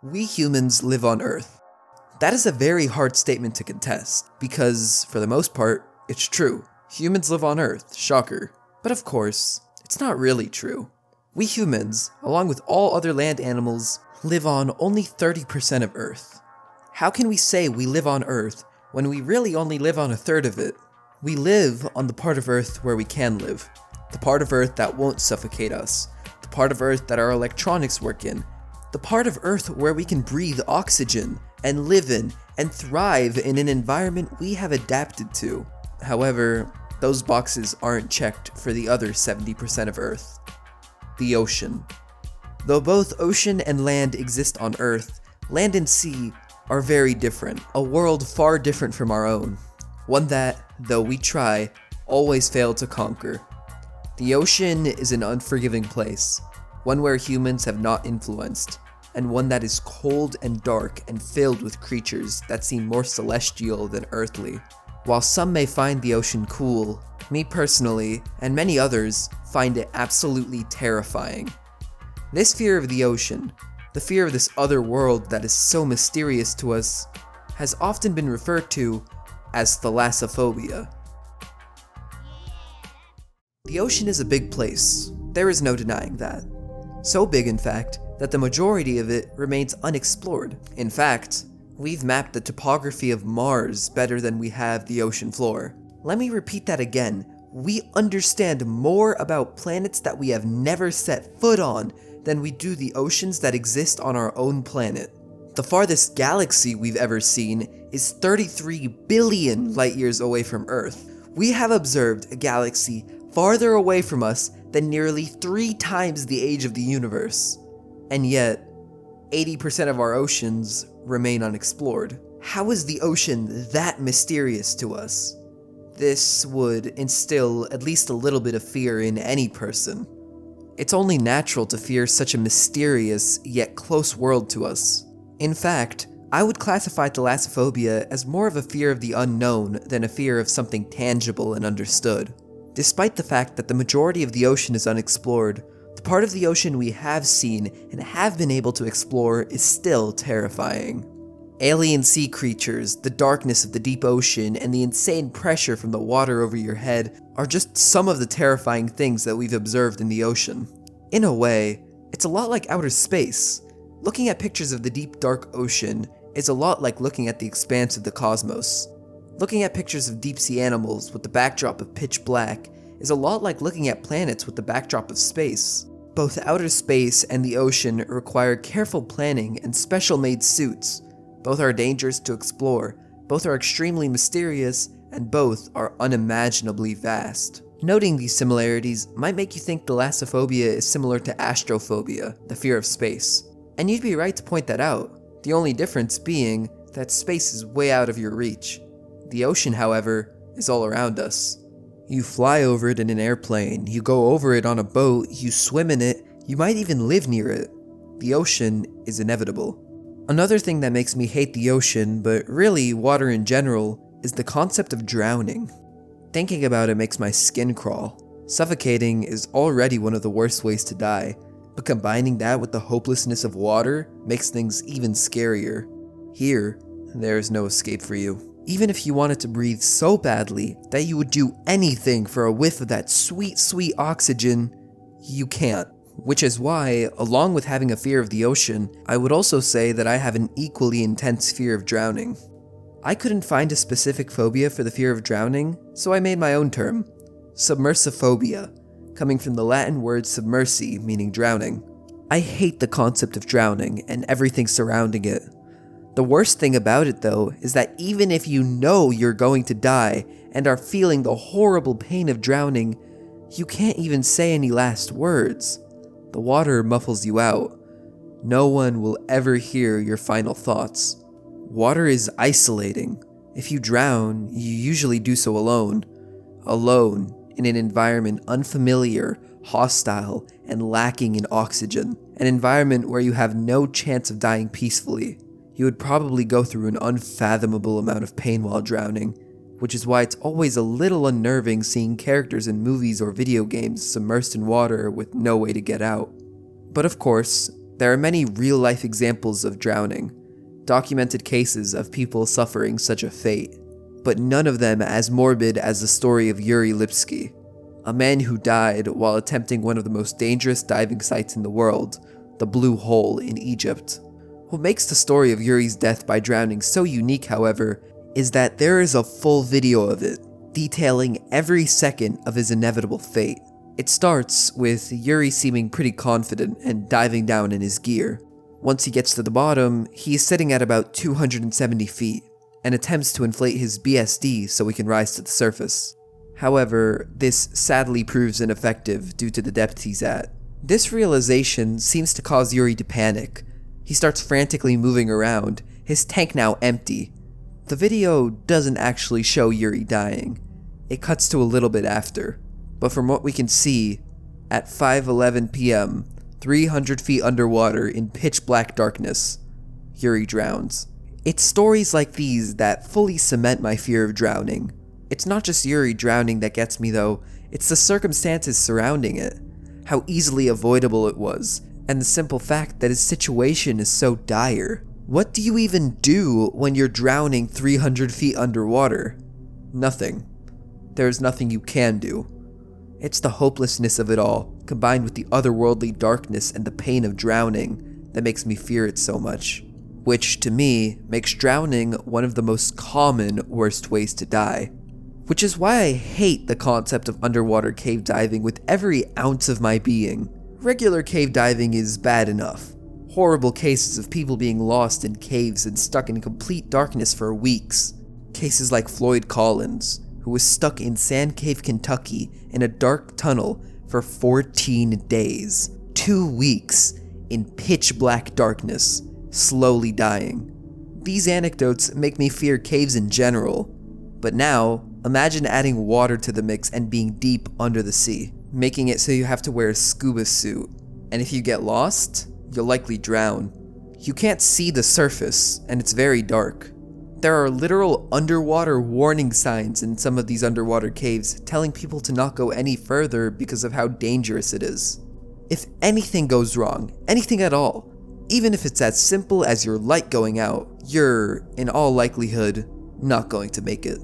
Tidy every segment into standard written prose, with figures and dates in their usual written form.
We humans live on Earth. That is a very hard statement to contest, because, for the most part, it's true. Humans live on Earth, shocker. But of course, it's not really true. We humans, along with all other land animals, live on only 30% of Earth. How can we say we live on Earth when we really only live on a third of it? We live on the part of Earth where we can live. The part of Earth that won't suffocate us. The part of Earth that our electronics work in. The part of Earth where we can breathe oxygen and live in and thrive in an environment we have adapted to. However, those boxes aren't checked for the other 70% of Earth. The ocean. Though both ocean and land exist on Earth, land and sea are very different, a world far different from our own. One that, though we try, always fail to conquer. The ocean is an unforgiving place, one where humans have not influenced, and one that is cold and dark and filled with creatures that seem more celestial than earthly. While some may find the ocean cool, me personally, and many others, find it absolutely terrifying. This fear of the ocean, the fear of this other world that is so mysterious to us, has often been referred to as Thalassophobia. The ocean is a big place, there is no denying that. So big, in fact, that the majority of it remains unexplored. In fact, we've mapped the topography of Mars better than we have the ocean floor. Let me repeat that again. We understand more about planets that we have never set foot on than we do the oceans that exist on our own planet. The farthest galaxy we've ever seen is 33 billion light years away from Earth. We have observed a galaxy farther away from us than nearly 3 times the age of the universe. And yet, 80% of our oceans remain unexplored. How is the ocean that mysterious to us? This would instill at least a little bit of fear in any person. It's only natural to fear such a mysterious yet close world to us. In fact, I would classify thalassophobia as more of a fear of the unknown than a fear of something tangible and understood. Despite the fact that the majority of the ocean is unexplored, the part of the ocean we have seen and have been able to explore is still terrifying. Alien sea creatures, the darkness of the deep ocean, and the insane pressure from the water over your head are just some of the terrifying things that we've observed in the ocean. In a way, it's a lot like outer space. Looking at pictures of the deep dark ocean is a lot like looking at the expanse of the cosmos. Looking at pictures of deep-sea animals with the backdrop of pitch black is a lot like looking at planets with the backdrop of space. Both outer space and the ocean require careful planning and special-made suits. Both are dangerous to explore, both are extremely mysterious, and both are unimaginably vast. Noting these similarities might make you think thalassophobia is similar to astrophobia, the fear of space. And you'd be right to point that out, the only difference being that space is way out of your reach. The ocean, however, is all around us. You fly over it in an airplane, you go over it on a boat, you swim in it, you might even live near it. The ocean is inevitable. Another thing that makes me hate the ocean, but really water in general, is the concept of drowning. Thinking about it makes my skin crawl. Suffocating is already one of the worst ways to die, but combining that with the hopelessness of water makes things even scarier. Here, there is no escape for you. Even if you wanted to breathe so badly that you would do anything for a whiff of that sweet, sweet oxygen, you can't. Which is why, along with having a fear of the ocean, I would also say that I have an equally intense fear of drowning. I couldn't find a specific phobia for the fear of drowning, so I made my own term, Submersophobia, coming from the Latin word submersi, meaning drowning. I hate the concept of drowning and everything surrounding it. The worst thing about it, though, is that even if you know you're going to die and are feeling the horrible pain of drowning, you can't even say any last words. The water muffles you out. No one will ever hear your final thoughts. Water is isolating. If you drown, you usually do so alone. Alone, in an environment unfamiliar, hostile, and lacking in oxygen. An environment where you have no chance of dying peacefully. You would probably go through an unfathomable amount of pain while drowning, which is why it's always a little unnerving seeing characters in movies or video games submersed in water with no way to get out. But of course, There are many real-life examples of drowning, documented cases of people suffering such a fate, but none of them as morbid as the story of Yuri Lipsky, a man who died while attempting one of the most dangerous diving sites in the world, the Blue Hole in Egypt. What makes the story of Yuri's death by drowning so unique, however, is that there is a full video of it, detailing every second of his inevitable fate. It starts with Yuri seeming pretty confident and diving down in his gear. Once he gets to the bottom, he is sitting at about 270 feet, and attempts to inflate his BSD so he can rise to the surface. However, this sadly proves ineffective due to the depth he's at. This realization seems to cause Yuri to panic. He starts frantically moving around, his tank now empty. The video doesn't actually show Yuri dying. It cuts to a little bit after. But from what we can see, at 5:11 p.m., 300 feet underwater in pitch black darkness, Yuri drowns. It's stories like these that fully cement my fear of drowning. It's not just Yuri drowning that gets me though, it's the circumstances surrounding it. How easily avoidable it was, and the simple fact that his situation is so dire. What do you even do when you're drowning 300 feet underwater? Nothing. There's nothing you can do. It's the hopelessness of it all, combined with the otherworldly darkness and the pain of drowning, that makes me fear it so much. Which, to me, makes drowning one of the most common worst ways to die. Which is why I hate the concept of underwater cave diving with every ounce of my being. Regular cave diving is bad enough. Horrible cases of people being lost in caves and stuck in complete darkness for weeks. Cases like Floyd Collins, who was stuck in Sand Cave, Kentucky in a dark tunnel for 14 days. 2 weeks in pitch black darkness, slowly dying. These anecdotes make me fear caves in general. But now, imagine adding water to the mix and being deep under the sea, making it so you have to wear a scuba suit. And if you get lost, you'll likely drown. You can't see the surface, and it's very dark. There are literal underwater warning signs in some of these underwater caves telling people to not go any further because of how dangerous it is. If anything goes wrong, anything at all, even if it's as simple as your light going out, you're, in all likelihood, not going to make it.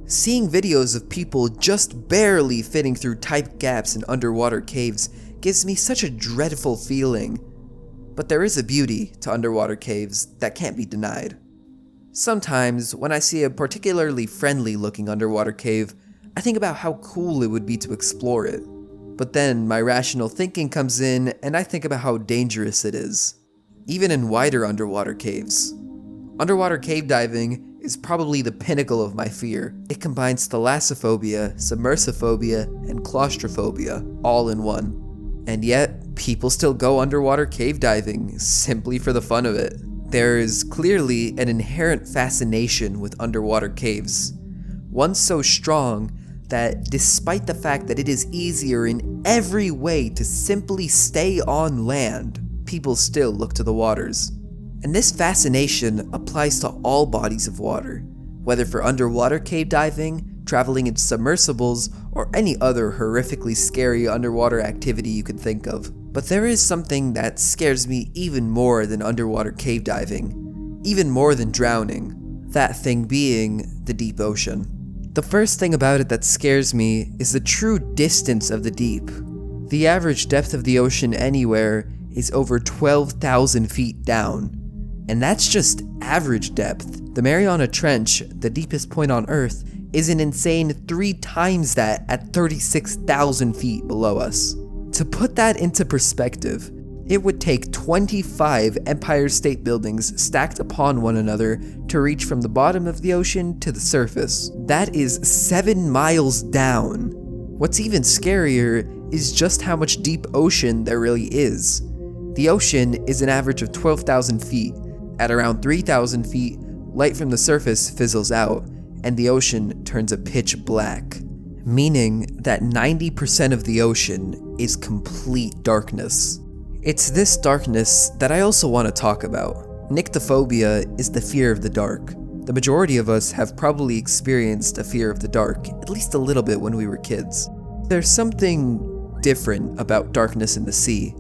Seeing videos of people just barely fitting through tight gaps in underwater caves gives me such a dreadful feeling. But there is a beauty to underwater caves that can't be denied. Sometimes, when I see a particularly friendly-looking underwater cave, I think about how cool it would be to explore it. But then my rational thinking comes in, and I think about how dangerous it is. Even in wider underwater caves. Underwater cave diving is probably the pinnacle of my fear. It combines thalassophobia, submersophobia, and claustrophobia all in one. And yet, people still go underwater cave diving simply for the fun of it. There is clearly an inherent fascination with underwater caves. One so strong that despite the fact that it is easier in every way to simply stay on land, people still look to the waters. And this fascination applies to all bodies of water, whether for underwater cave diving, traveling in submersibles, or any other horrifically scary underwater activity you could think of. But there is something that scares me even more than underwater cave diving, even more than drowning, that thing being the deep ocean. The first thing about it that scares me is the true distance of the deep. The average depth of the ocean anywhere is over 12,000 feet down, and that's just average depth. The Mariana Trench, the deepest point on Earth, is an insane 3 times that at 36,000 feet below us. To put that into perspective, it would take 25 Empire State Buildings stacked upon one another to reach from the bottom of the ocean to the surface. That is 7 miles down. What's even scarier is just how much deep ocean there really is. The ocean is an average of 12,000 feet. At around 3,000 feet, light from the surface fizzles out, and the ocean turns a pitch black. Meaning that 90% of the ocean is complete darkness. It's this darkness that I also want to talk about. Nyctophobia is the fear of the dark. The majority of us have probably experienced a fear of the dark, at least a little bit when we were kids. There's something different about darkness in the sea.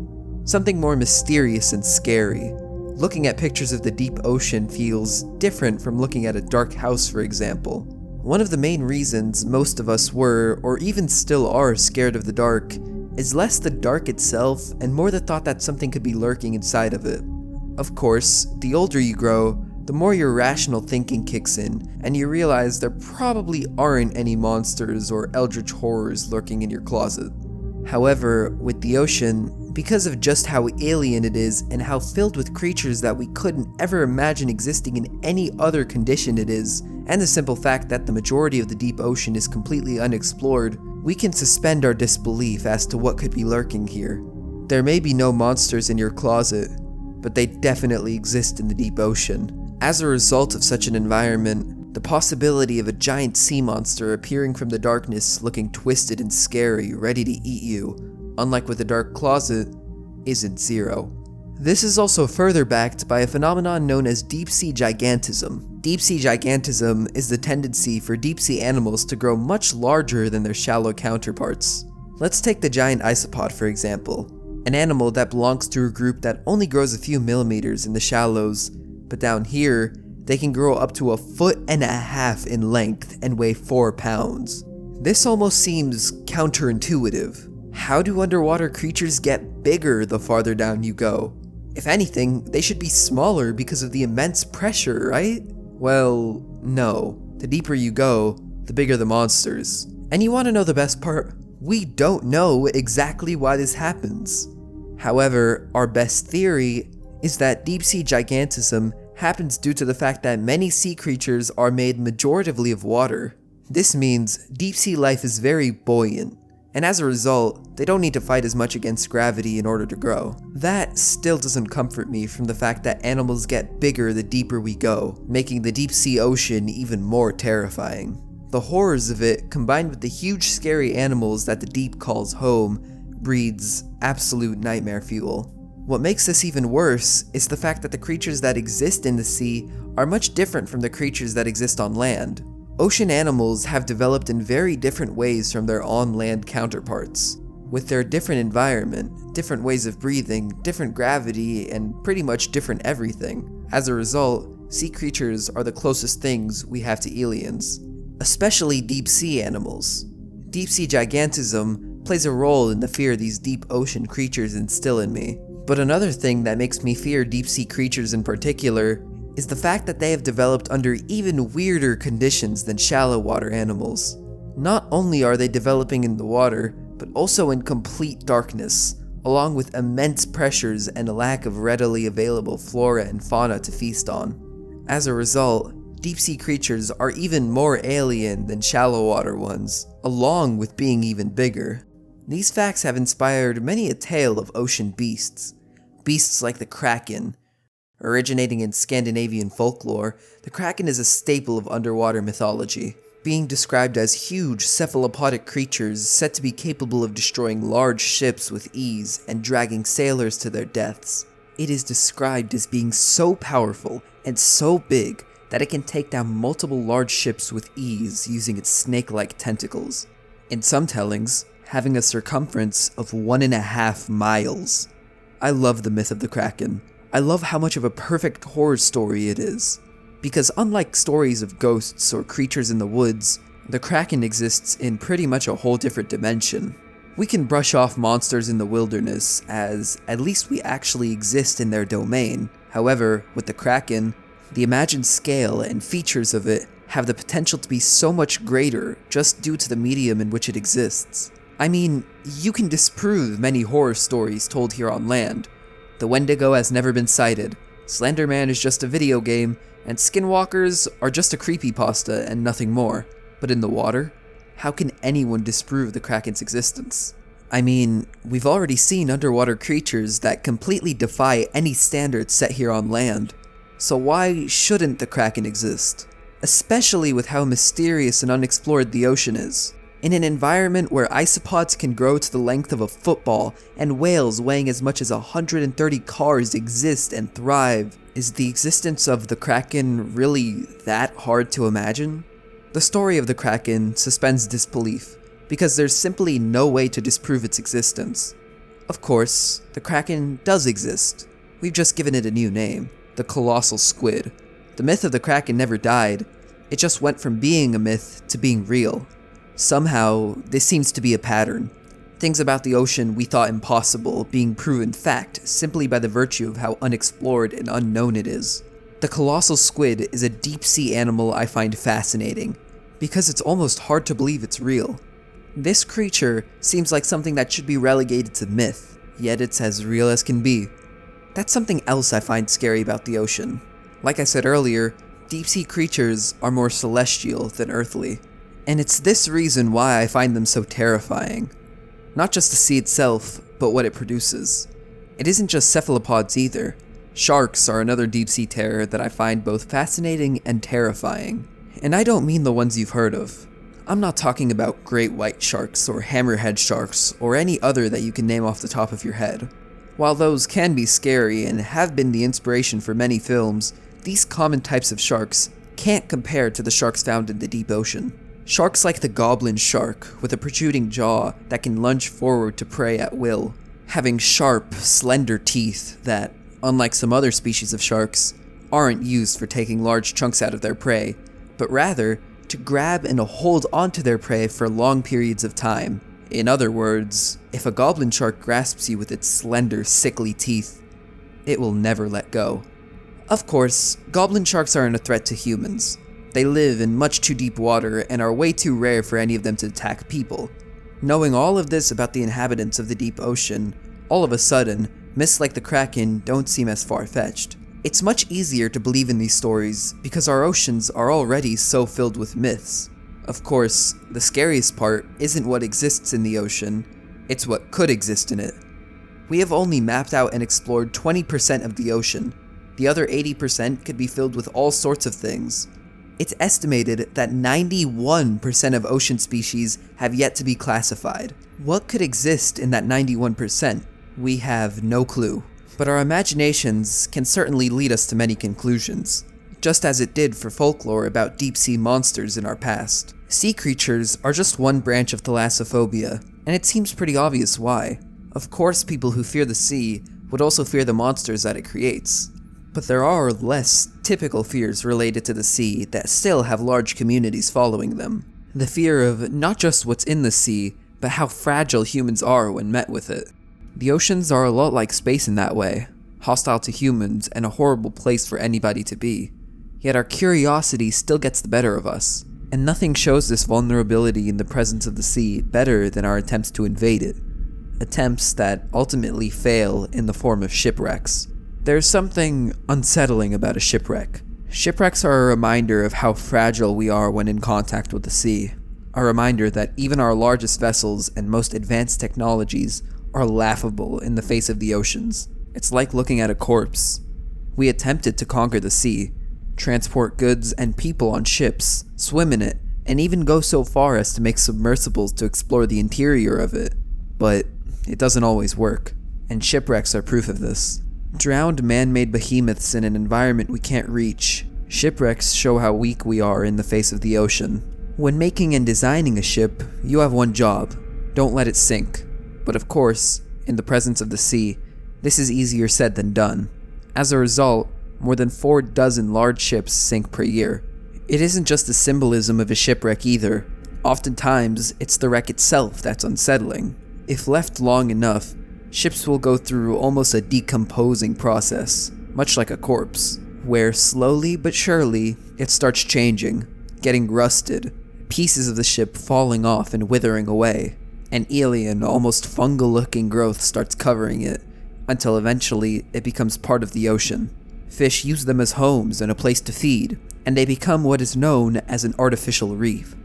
something more mysterious and scary. Looking at pictures of the deep ocean feels different from looking at a dark house, for example. One of the main reasons most of us were, or even still are, scared of the dark is less the dark itself and more the thought that something could be lurking inside of it. Of course, the older you grow, the more your rational thinking kicks in, and you realize there probably aren't any monsters or eldritch horrors lurking in your closet. However, with the ocean, because of just how alien it is and how filled with creatures that we couldn't ever imagine existing in any other condition it is, and the simple fact that the majority of the deep ocean is completely unexplored, we can suspend our disbelief as to what could be lurking here. There may be no monsters in your closet, but they definitely exist in the deep ocean. As a result of such an environment, the possibility of a giant sea monster appearing from the darkness looking twisted and scary, ready to eat you, unlike with a dark closet, isn't zero. This is also further backed by a phenomenon known as deep-sea gigantism. Deep-sea gigantism is the tendency for deep-sea animals to grow much larger than their shallow counterparts. Let's take the giant isopod for example, an animal that belongs to a group that only grows a few millimeters in the shallows, but down here, they can grow up to 1.5 feet in length and weigh 4 pounds. This almost seems counterintuitive. How do underwater creatures get bigger the farther down you go? If anything, they should be smaller because of the immense pressure, right? Well, no. The deeper you go, the bigger the monsters. And you want to know the best part? We don't know exactly why this happens. However, our best theory is that deep-sea gigantism happens due to the fact that many sea creatures are made majoritively of water. This means deep-sea life is very buoyant, and as a result, they don't need to fight as much against gravity in order to grow. That still doesn't comfort me from the fact that animals get bigger the deeper we go, making the deep-sea ocean even more terrifying. The horrors of it, combined with the huge scary animals that the deep calls home, breeds absolute nightmare fuel. What makes this even worse is the fact that the creatures that exist in the sea are much different from the creatures that exist on land. Ocean animals have developed in very different ways from their on-land counterparts. With their different environment, different ways of breathing, different gravity, and pretty much different everything. As a result, sea creatures are the closest things we have to aliens, especially deep-sea animals. Deep-sea gigantism plays a role in the fear these deep ocean creatures instill in me. But another thing that makes me fear deep-sea creatures in particular is the fact that they have developed under even weirder conditions than shallow water animals. Not only are they developing in the water, but also in complete darkness, along with immense pressures and a lack of readily available flora and fauna to feast on. As a result, deep-sea creatures are even more alien than shallow water ones, along with being even bigger. These facts have inspired many a tale of ocean beasts. Beasts like the Kraken. Originating in Scandinavian folklore, the Kraken is a staple of underwater mythology, being described as huge cephalopodic creatures said to be capable of destroying large ships with ease and dragging sailors to their deaths. It is described as being so powerful and so big that it can take down multiple large ships with ease using its snake-like tentacles. In some tellings, having a circumference of 1.5 miles. I love the myth of the Kraken. I love how much of a perfect horror story it is. Because unlike stories of ghosts or creatures in the woods, the Kraken exists in pretty much a whole different dimension. We can brush off monsters in the wilderness as at least we actually exist in their domain. However, with the Kraken, the imagined scale and features of it have the potential to be so much greater just due to the medium in which it exists. I mean, you can disprove many horror stories told here on land. The Wendigo has never been sighted, Slender Man is just a video game, and skinwalkers are just a creepypasta and nothing more. But in the water, how can anyone disprove the Kraken's existence? I mean, we've already seen underwater creatures that completely defy any standards set here on land. So why shouldn't the Kraken exist? Especially with how mysterious and unexplored the ocean is. In an environment where isopods can grow to the length of a football and whales weighing as much as 130 cars exist and thrive, is the existence of the Kraken really that hard to imagine? The story of the Kraken suspends disbelief, because there's simply no way to disprove its existence. Of course, the Kraken does exist. We've just given it a new name, the colossal squid. The myth of the Kraken never died, it just went from being a myth to being real. Somehow, this seems to be a pattern. Things about the ocean we thought impossible being proven fact simply by the virtue of how unexplored and unknown it is. The colossal squid is a deep-sea animal I find fascinating, because it's almost hard to believe it's real. This creature seems like something that should be relegated to myth, yet it's as real as can be. That's something else I find scary about the ocean. Like I said earlier, deep-sea creatures are more celestial than earthly, and it's this reason why I find them so terrifying. Not just the sea itself, but what it produces. It isn't just cephalopods either. Sharks are another deep-sea terror that I find both fascinating and terrifying. And I don't mean the ones you've heard of. I'm not talking about great white sharks or hammerhead sharks or any other that you can name off the top of your head. While those can be scary and have been the inspiration for many films, these common types of sharks can't compare to the sharks found in the deep ocean. Sharks like the goblin shark, with a protruding jaw that can lunge forward to prey at will, having sharp, slender teeth that, unlike some other species of sharks, aren't used for taking large chunks out of their prey, but rather to grab and hold onto their prey for long periods of time. In other words, if a goblin shark grasps you with its slender, sickly teeth, it will never let go. Of course, goblin sharks aren't a threat to humans. They live in much too deep water and are way too rare for any of them to attack people. Knowing all of this about the inhabitants of the deep ocean, all of a sudden, myths like the Kraken don't seem as far-fetched. It's much easier to believe in these stories because our oceans are already so filled with myths. Of course, the scariest part isn't what exists in the ocean, it's what could exist in it. We have only mapped out and explored 20% of the ocean. The other 80% could be filled with all sorts of things. It's estimated that 91% of ocean species have yet to be classified. What could exist in that 91%? We have no clue. But our imaginations can certainly lead us to many conclusions, just as it did for folklore about deep-sea monsters in our past. Sea creatures are just one branch of Thalassophobia, and it seems pretty obvious why. Of course, people who fear the sea would also fear the monsters that it creates. But there are less typical fears related to the sea that still have large communities following them. The fear of not just what's in the sea, but how fragile humans are when met with it. The oceans are a lot like space in that way, hostile to humans and a horrible place for anybody to be. Yet our curiosity still gets the better of us, and nothing shows this vulnerability in the presence of the sea better than our attempts to invade it. Attempts that ultimately fail in the form of shipwrecks. There's something unsettling about a shipwreck. Shipwrecks are a reminder of how fragile we are when in contact with the sea. A reminder that even our largest vessels and most advanced technologies are laughable in the face of the oceans. It's like looking at a corpse. We attempted to conquer the sea, transport goods and people on ships, swim in it, and even go so far as to make submersibles to explore the interior of it. But it doesn't always work, and shipwrecks are proof of this. Drowned man-made behemoths in an environment we can't reach, shipwrecks show how weak we are in the face of the ocean. When making and designing a ship, you have one job: don't let it sink. But of course, in the presence of the sea, this is easier said than done. As a result, more than 4 dozen large ships sink per year. It isn't just the symbolism of a shipwreck either. Oftentimes, it's the wreck itself that's unsettling. If left long enough, ships will go through almost a decomposing process, much like a corpse, where slowly but surely, it starts changing, getting rusted, pieces of the ship falling off and withering away. An alien, almost fungal-looking growth starts covering it, until eventually it becomes part of the ocean. Fish use them as homes and a place to feed, and they become what is known as an artificial reef.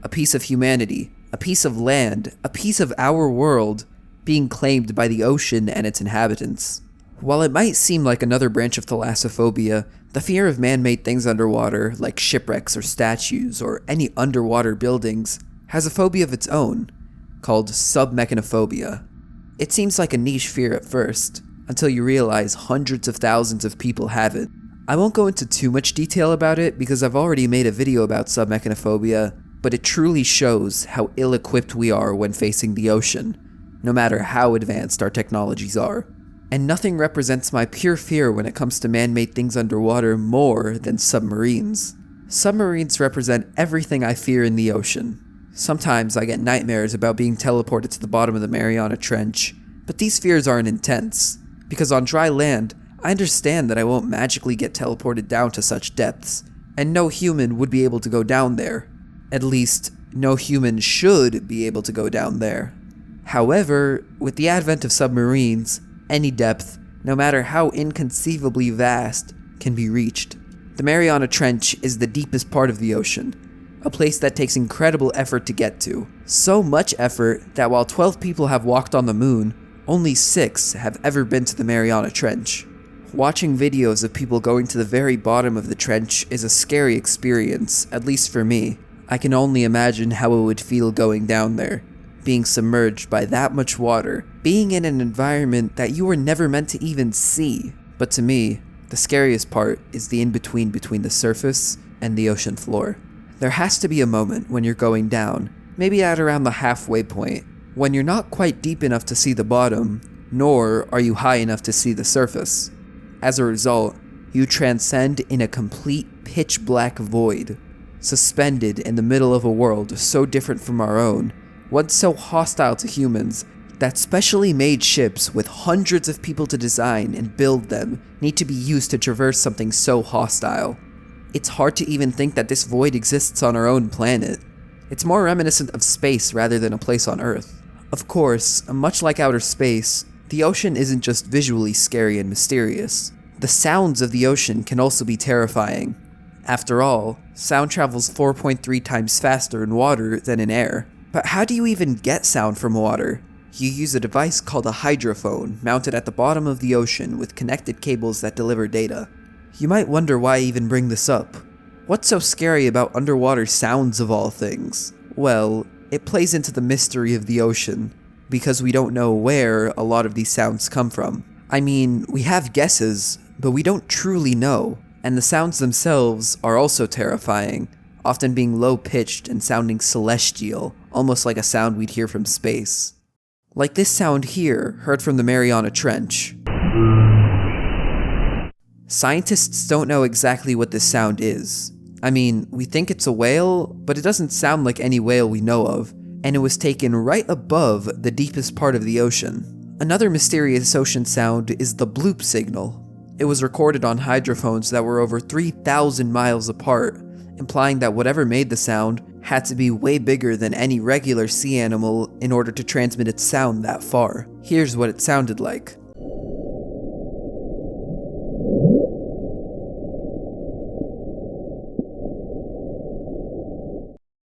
A piece of humanity, a piece of land, a piece of our world, being claimed by the ocean and its inhabitants. While it might seem like another branch of thalassophobia, the fear of man-made things underwater, like shipwrecks or statues or any underwater buildings, has a phobia of its own, called Submechanophobia. It seems like a niche fear at first, until you realize hundreds of thousands of people have it. I won't go into too much detail about it because I've already made a video about Submechanophobia, but it truly shows how ill-equipped we are when facing the ocean. no matter how advanced our technologies are. And nothing represents my pure fear when it comes to man-made things underwater more than submarines. Submarines represent everything I fear in the ocean. Sometimes I get nightmares about being teleported to the bottom of the Mariana Trench, but these fears aren't intense, because on dry land, I understand that I won't magically get teleported down to such depths, and no human would be able to go down there. At least, no human should be able to go down there. However, with the advent of submarines, any depth, no matter how inconceivably vast, can be reached. The Mariana Trench is the deepest part of the ocean, a place that takes incredible effort to get to. So much effort that while 12 people have walked on the moon, only 6 have ever been to the Mariana Trench. Watching videos of people going to the very bottom of the trench is a scary experience, at least for me. I can only imagine how it would feel going down there, being submerged by that much water, being in an environment that you were never meant to even see. But to me, the scariest part is the in-between between the surface and the ocean floor. There has to be a moment when you're going down, maybe at around the halfway point, when you're not quite deep enough to see the bottom, nor are you high enough to see the surface. As a result, you transcend in a complete pitch black void, suspended in the middle of a world so different from our own, one so hostile to humans that specially made ships with hundreds of people to design and build them need to be used to traverse something so hostile. It's hard to even think that this void exists on our own planet. It's more reminiscent of space rather than a place on Earth. Of course, much like outer space, the ocean isn't just visually scary and mysterious. The sounds of the ocean can also be terrifying. After all, sound travels 4.3 times faster in water than in air. But how do you even get sound from water? You use a device called a hydrophone mounted at the bottom of the ocean with connected cables that deliver data. You might wonder why I even bring this up. What's so scary about underwater sounds of all things? Well, it plays into the mystery of the ocean, because we don't know where a lot of these sounds come from. I mean, we have guesses, but we don't truly know, and the sounds themselves are also terrifying, often being low-pitched and sounding celestial, almost like a sound we'd hear from space. Like this sound here, heard from the Mariana Trench. Scientists don't know exactly what this sound is. I mean, we think it's a whale, but it doesn't sound like any whale we know of, and it was taken right above the deepest part of the ocean. Another mysterious ocean sound is the bloop signal. It was recorded on hydrophones that were over 3,000 miles apart, implying that whatever made the sound had to be way bigger than any regular sea animal in order to transmit its sound that far. Here's what it sounded like.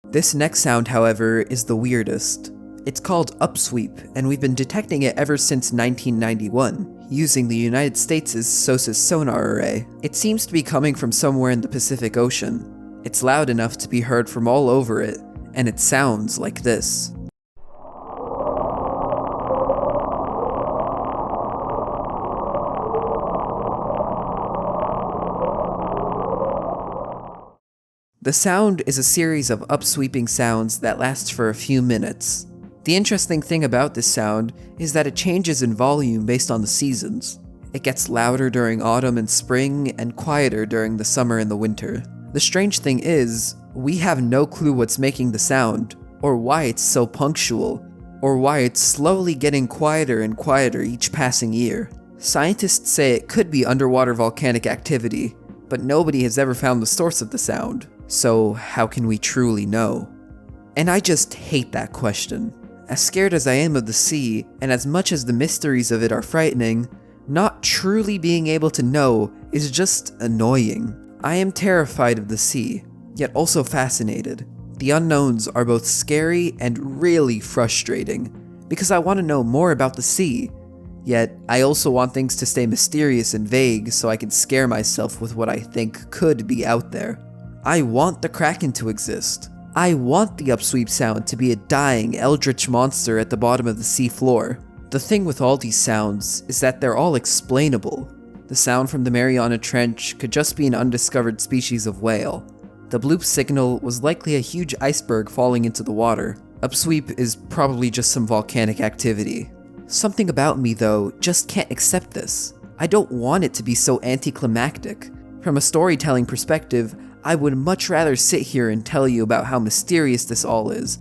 This next sound, however, is the weirdest. It's called upsweep, and we've been detecting it ever since 1991, using the United States' SOSUS sonar array. It seems to be coming from somewhere in the Pacific Ocean. It's loud enough to be heard from all over it, and it sounds like this. The sound is a series of upsweeping sounds that lasts for a few minutes. The interesting thing about this sound is that it changes in volume based on the seasons. It gets louder during autumn and spring, and quieter during the summer and the winter. The strange thing is, we have no clue what's making the sound, or why it's so punctual, or why it's slowly getting quieter and quieter each passing year. Scientists say it could be underwater volcanic activity, but nobody has ever found the source of the sound. So how can we truly know? And I just hate that question. As scared as I am of the sea, and as much as the mysteries of it are frightening, not truly being able to know is just annoying. I am terrified of the sea, yet also fascinated. The unknowns are both scary and really frustrating, because I want to know more about the sea, yet I also want things to stay mysterious and vague so I can scare myself with what I think could be out there. I want the Kraken to exist. I want the upsweep sound to be a dying, eldritch monster at the bottom of the sea floor. The thing with all these sounds is that they're all explainable. The sound from the Mariana Trench could just be an undiscovered species of whale. The bloop signal was likely a huge iceberg falling into the water. Upsweep is probably just some volcanic activity. Something about me, though, just can't accept this. I don't want it to be so anticlimactic. From a storytelling perspective, I would much rather sit here and tell you about how mysterious this all is.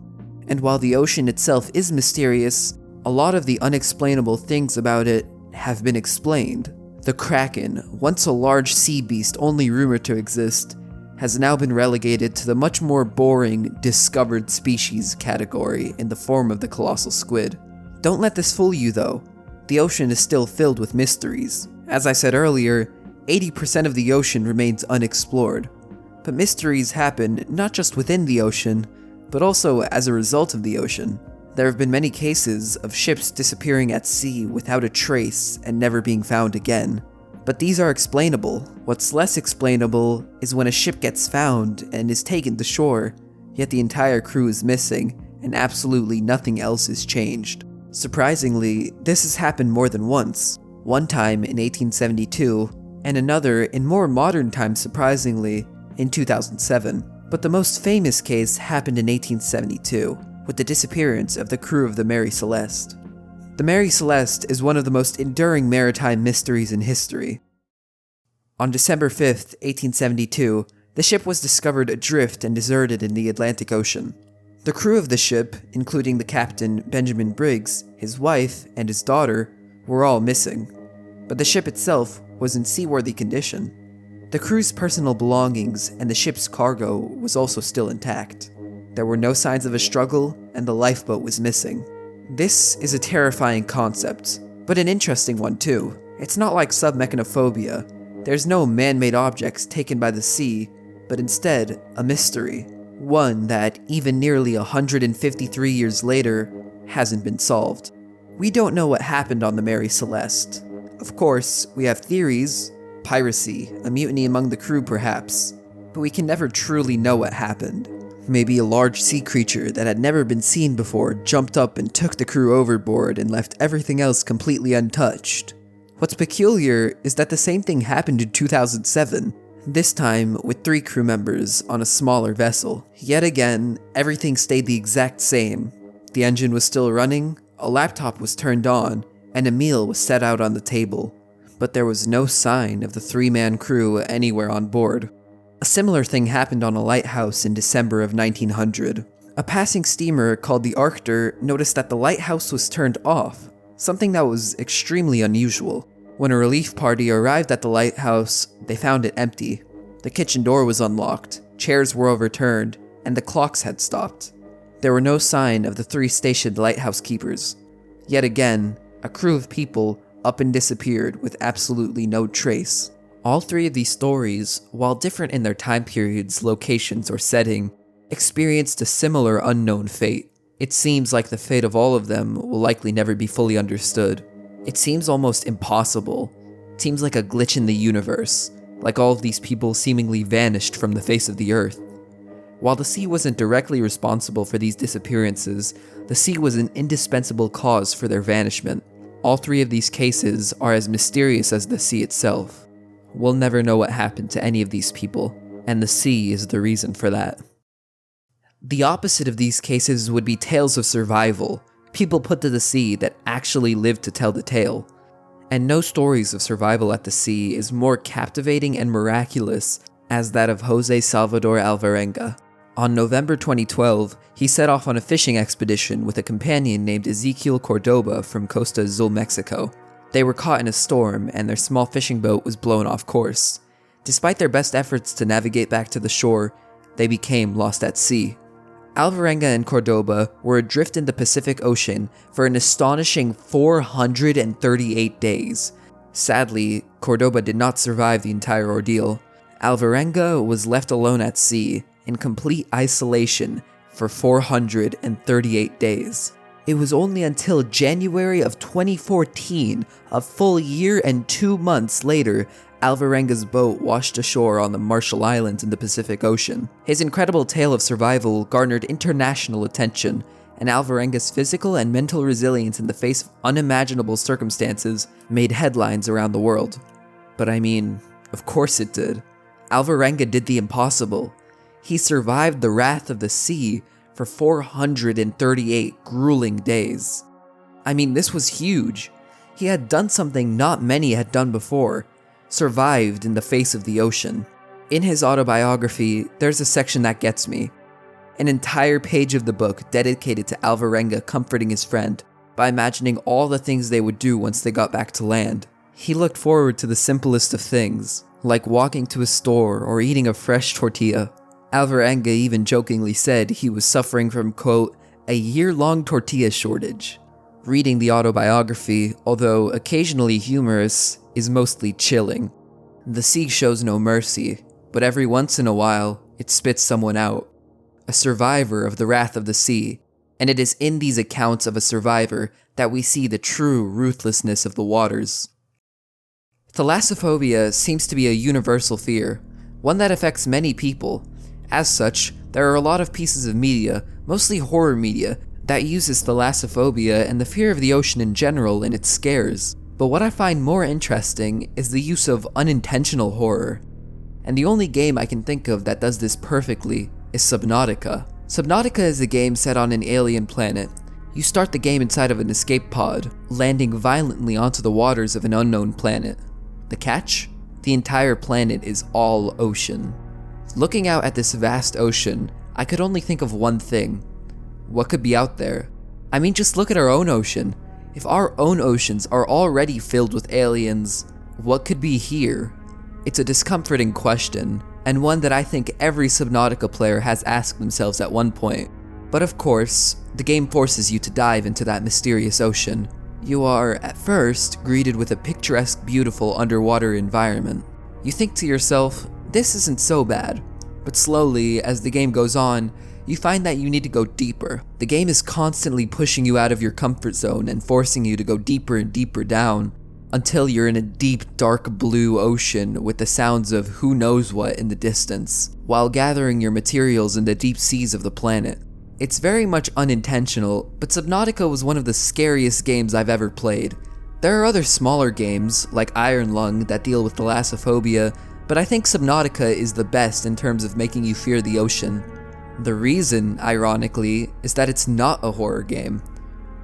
And while the ocean itself is mysterious, a lot of the unexplainable things about it have been explained. The Kraken, once a large sea beast only rumored to exist, has now been relegated to the much more boring discovered species category in the form of the colossal squid. Don't let this fool you though. The ocean is still filled with mysteries. As I said earlier, 80% of the ocean remains unexplored. But mysteries happen not just within the ocean, but also as a result of the ocean. There have been many cases of ships disappearing at sea without a trace and never being found again. But these are explainable. What's less explainable is when a ship gets found and is taken to shore, yet the entire crew is missing and absolutely nothing else is changed. Surprisingly, this has happened more than once. One time in 1872, and another in more modern times surprisingly, in 2007. But the most famous case happened in 1872, with the disappearance of the crew of the Mary Celeste. The Mary Celeste is one of the most enduring maritime mysteries in history. On December 5th, 1872, the ship was discovered adrift and deserted in the Atlantic Ocean. The crew of the ship, including the captain Benjamin Briggs, his wife, and his daughter, were all missing, but the ship itself was in seaworthy condition. The crew's personal belongings and the ship's cargo was also still intact. There were no signs of a struggle, and the lifeboat was missing. This is a terrifying concept, but an interesting one too. It's not like submechanophobia. There's no man-made objects taken by the sea, but instead, a mystery. One that, even nearly 153 years later, hasn't been solved. We don't know what happened on the Mary Celeste. Of course, we have theories, piracy, a mutiny among the crew perhaps, but we can never truly know what happened. Maybe a large sea creature that had never been seen before jumped up and took the crew overboard and left everything else completely untouched. What's peculiar is that the same thing happened in 2007, this time with 3 crew members on a smaller vessel. Yet again, everything stayed the exact same. The engine was still running, a laptop was turned on, and a meal was set out on the table. But there was no sign of the 3-man crew anywhere on board. A similar thing happened on a lighthouse in December of 1900. A passing steamer called the Arctur noticed that the lighthouse was turned off, something that was extremely unusual. When a relief party arrived at the lighthouse, they found it empty. The kitchen door was unlocked, chairs were overturned, and the clocks had stopped. There were no sign of the 3 stationed lighthouse keepers. Yet again, a crew of people up and disappeared with absolutely no trace. All 3 of these stories, while different in their time periods, locations, or setting, experienced a similar unknown fate. It seems like the fate of all of them will likely never be fully understood. It seems almost impossible. It seems like a glitch in the universe, like all of these people seemingly vanished from the face of the earth. While the sea wasn't directly responsible for these disappearances, the sea was an indispensable cause for their vanishment. All 3 of these cases are as mysterious as the sea itself. We'll never know what happened to any of these people, and the sea is the reason for that. The opposite of these cases would be tales of survival, people put to the sea that actually lived to tell the tale. And no stories of survival at the sea is more captivating and miraculous as that of Jose Salvador Alvarenga. On November 2012, he set off on a fishing expedition with a companion named Ezequiel Cordoba from Costa Azul, Mexico. They were caught in a storm, and their small fishing boat was blown off course. Despite their best efforts to navigate back to the shore, they became lost at sea. Alvarenga and Cordoba were adrift in the Pacific Ocean for an astonishing 438 days. Sadly, Cordoba did not survive the entire ordeal. Alvarenga was left alone at sea, in complete isolation, for 438 days. It was only until January of 2014, a full year and 2 months later, Alvarenga's boat washed ashore on the Marshall Islands in the Pacific Ocean. His incredible tale of survival garnered international attention, and Alvarenga's physical and mental resilience in the face of unimaginable circumstances made headlines around the world. But I mean, of course it did. Alvarenga did the impossible. He survived the wrath of the sea for 438 grueling days. I mean, this was huge. He had done something not many had done before, survived in the face of the ocean. In his autobiography, there's a section that gets me. An entire page of the book dedicated to Alvarenga comforting his friend by imagining all the things they would do once they got back to land. He looked forward to the simplest of things, like walking to a store or eating a fresh tortilla. Alvarenga even jokingly said he was suffering from, quote, a year-long tortilla shortage. Reading the autobiography, although occasionally humorous, is mostly chilling. The sea shows no mercy, but every once in a while, it spits someone out. A survivor of the wrath of the sea, and it is in these accounts of a survivor that we see the true ruthlessness of the waters. Thalassophobia seems to be a universal fear, one that affects many people. As such, there are a lot of pieces of media, mostly horror media, that uses thalassophobia and the fear of the ocean in general in its scares. But what I find more interesting is the use of unintentional horror. And the only game I can think of that does this perfectly is Subnautica. Subnautica is a game set on an alien planet. You start the game inside of an escape pod, landing violently onto the waters of an unknown planet. The catch? The entire planet is all ocean. Looking out at this vast ocean, I could only think of one thing. What could be out there? I mean, just look at our own ocean. If our own oceans are already filled with aliens, what could be here? It's a discomforting question, and one that I think every Subnautica player has asked themselves at one point. But of course, the game forces you to dive into that mysterious ocean. You are, at first, greeted with a picturesque, beautiful underwater environment. You think to yourself, this isn't so bad. But slowly, as the game goes on, you find that you need to go deeper. The game is constantly pushing you out of your comfort zone and forcing you to go deeper and deeper down, until you're in a deep, dark blue ocean with the sounds of who knows what in the distance, while gathering your materials in the deep seas of the planet. It's very much unintentional, but Subnautica was one of the scariest games I've ever played. There are other smaller games, like Iron Lung, that deal with thalassophobia, but I think Subnautica is the best in terms of making you fear the ocean. The reason, ironically, is that it's not a horror game.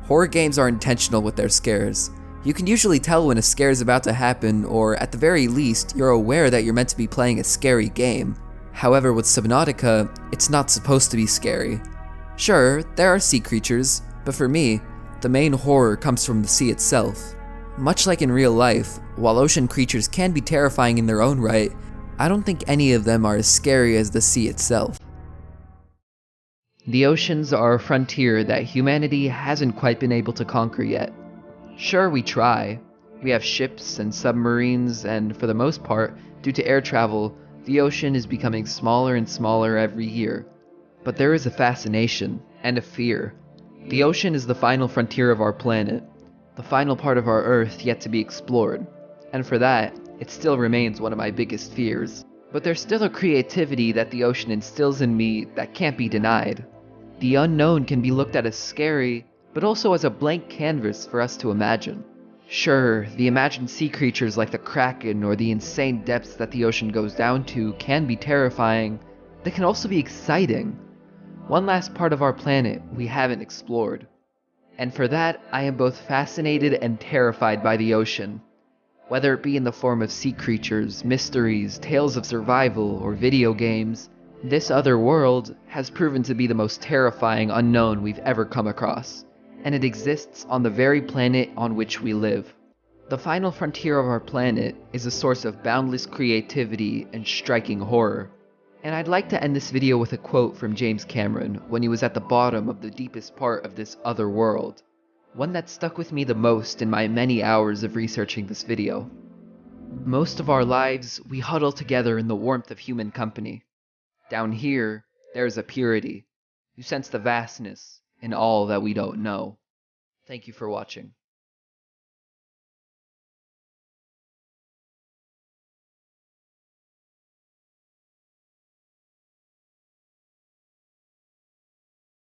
Horror games are intentional with their scares. You can usually tell when a scare is about to happen, or at the very least, you're aware that you're meant to be playing a scary game. However, with Subnautica, it's not supposed to be scary. Sure, there are sea creatures, but for me, the main horror comes from the sea itself. Much like in real life, while ocean creatures can be terrifying in their own right, I don't think any of them are as scary as the sea itself. The oceans are a frontier that humanity hasn't quite been able to conquer yet. Sure, we try. We have ships and submarines, and for the most part, due to air travel, the ocean is becoming smaller and smaller every year. But there is a fascination, and a fear. The ocean is the final frontier of our planet, the final part of our Earth yet to be explored, and for that, it still remains one of my biggest fears. But there's still a creativity that the ocean instills in me that can't be denied. The unknown can be looked at as scary, but also as a blank canvas for us to imagine. Sure, the imagined sea creatures like the Kraken or the insane depths that the ocean goes down to can be terrifying. They can also be exciting. One last part of our planet we haven't explored. And for that, I am both fascinated and terrified by the ocean. Whether it be in the form of sea creatures, mysteries, tales of survival, or video games, this other world has proven to be the most terrifying unknown we've ever come across. And it exists on the very planet on which we live. The final frontier of our planet is a source of boundless creativity and striking horror. And I'd like to end this video with a quote from James Cameron when he was at the bottom of the deepest part of this other world. One that stuck with me the most in my many hours of researching this video. Most of our lives, we huddle together in the warmth of human company. Down here, there is a purity. You sense the vastness in all that we don't know. Thank you for watching.